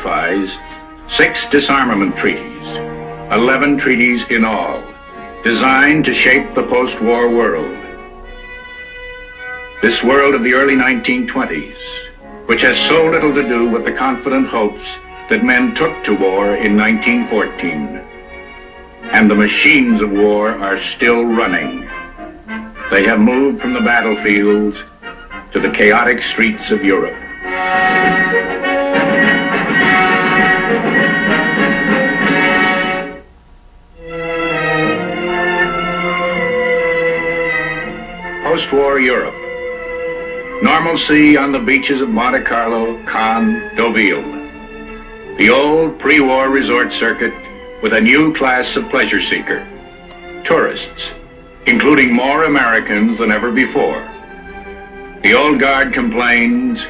ratifies 6 disarmament treaties, 11 treaties in all, designed to shape the post-war world. This world of the early 1920s, which has so little to do with the confident hopes that men took to war in 1914. And the machines of war are still running. They have moved from the battlefields to the chaotic streets of Europe. Post-war Europe. Normalcy on the beaches of Monte Carlo, Cannes, Deauville. The old pre-war resort circuit with a new class of pleasure seeker, tourists, including more Americans than ever before. The old guard complains,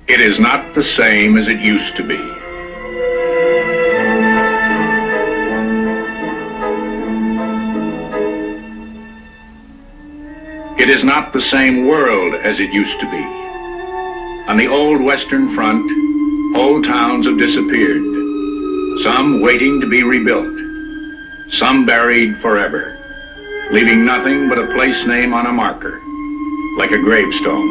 it is not the same as it used to be. It is not the same world as it used to be. On the old Western Front, whole towns have disappeared, some waiting to be rebuilt, some buried forever, leaving nothing but a place name on a marker, like a gravestone.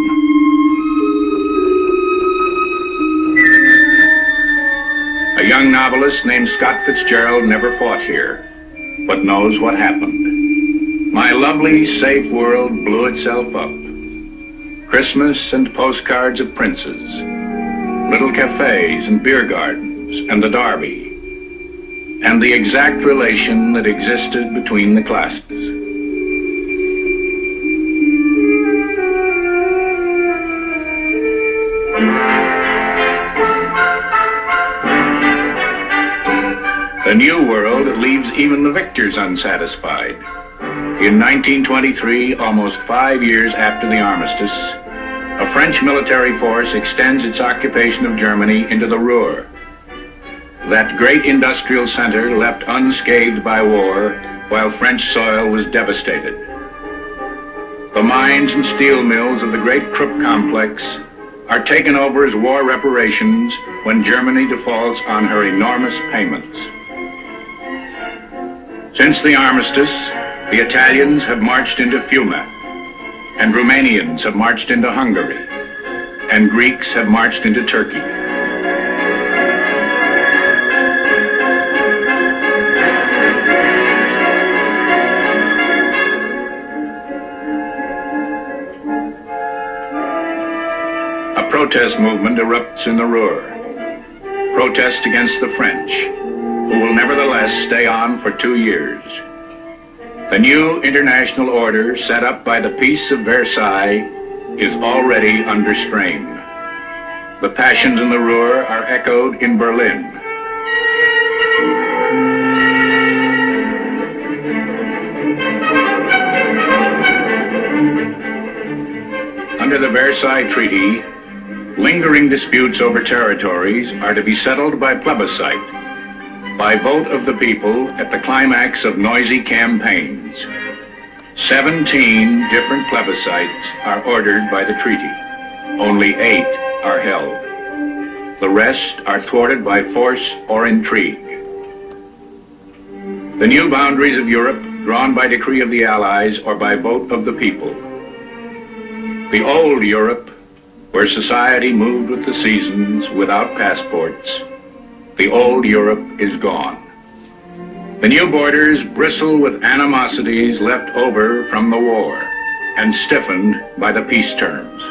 A young novelist named Scott Fitzgerald never fought here, but knows what happened. My lovely, safe world blew itself up. Christmas and postcards of princes, little cafes and beer gardens, and the Derby, and the exact relation that existed between the classes. The new world leaves even the victors unsatisfied. In 1923, almost 5 years after the armistice, a French military force extends its occupation of Germany into the Ruhr. That great industrial center left unscathed by war while French soil was devastated. The mines and steel mills of the great Krupp complex are taken over as war reparations when Germany defaults on her enormous payments. Since the armistice, the Italians have marched into Fiume, and Romanians have marched into Hungary, and Greeks have marched into Turkey. A protest movement erupts in the Ruhr. Protest against the French, who will nevertheless stay on for 2 years. The new international order set up by the Peace of Versailles is already under strain. The passions in the Ruhr are echoed in Berlin. Under the Versailles Treaty, lingering disputes over territories are to be settled by plebiscite, by vote of the people at the climax of noisy campaigns. 17 different plebiscites are ordered by the treaty. Only 8 are held. The rest are thwarted by force or intrigue. The new boundaries of Europe, drawn by decree of the Allies or by vote of the people. The old Europe, where society moved with the seasons without passports, the old Europe is gone. The new borders bristle with animosities left over from the war and stiffened by the peace terms.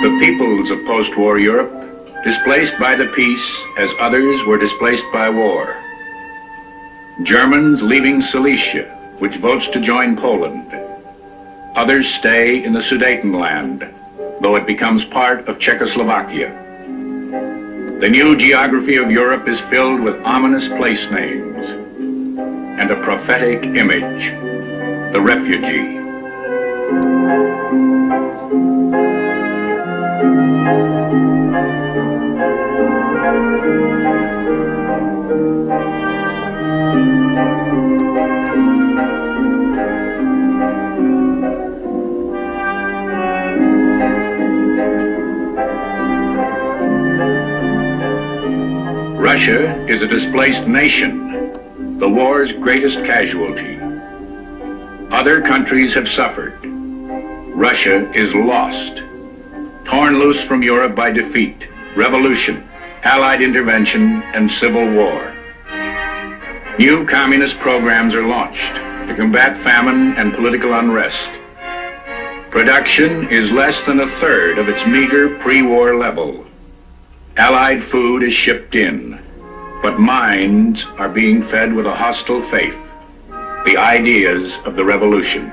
The peoples of post-war Europe, displaced by the peace as others were displaced by war. Germans leaving Silesia, which votes to join Poland. Others stay in the Sudetenland, though it becomes part of Czechoslovakia. The new geography of Europe is filled with ominous place names and a prophetic image, the refugee. Russia is a displaced nation, the war's greatest casualty. Other countries have suffered. Russia is lost, torn loose from Europe by defeat, revolution, Allied intervention, and civil war. New communist programs are launched to combat famine and political unrest. Production is less than a third of its meager pre-war level. Allied food is shipped in, but minds are being fed with a hostile faith, the ideas of the revolution.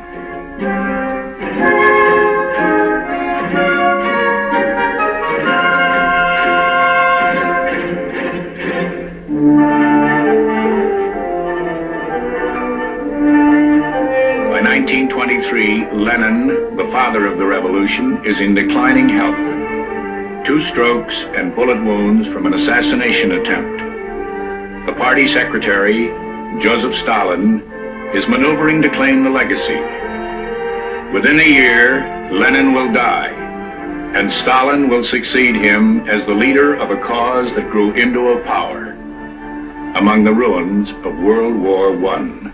By 1923, Lenin, the father of the revolution, is in declining health. 2 strokes and bullet wounds from an assassination attempt. The party secretary, Joseph Stalin, is maneuvering to claim the legacy. Within a year, Lenin will die, and Stalin will succeed him as the leader of a cause that grew into a power among the ruins of World War I.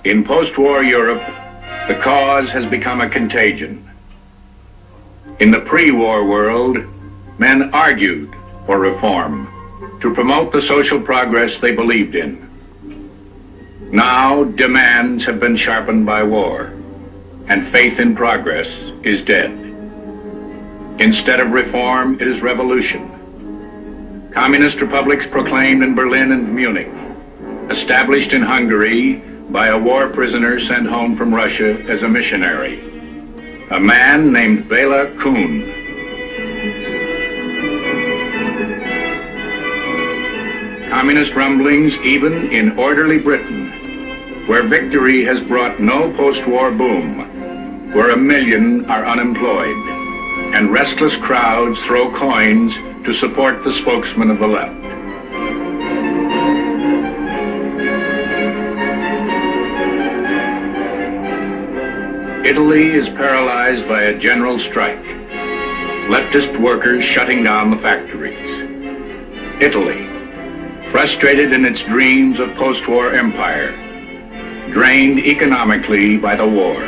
In post-war Europe, the cause has become a contagion. In the pre-war world, men argued for reform to promote the social progress they believed in. Now, demands have been sharpened by war, and faith in progress is dead. Instead of reform, it is revolution. Communist republics proclaimed in Berlin and Munich, established in Hungary by a war prisoner sent home from Russia as a missionary, a man named Bela Kun. Communist rumblings even in orderly Britain, where victory has brought no post-war boom, where 1 million are unemployed, and restless crowds throw coins to support the spokesman of the left. Italy is paralyzed by a general strike, leftist workers shutting down the factories. Italy, frustrated in its dreams of post-war empire, drained economically by the war.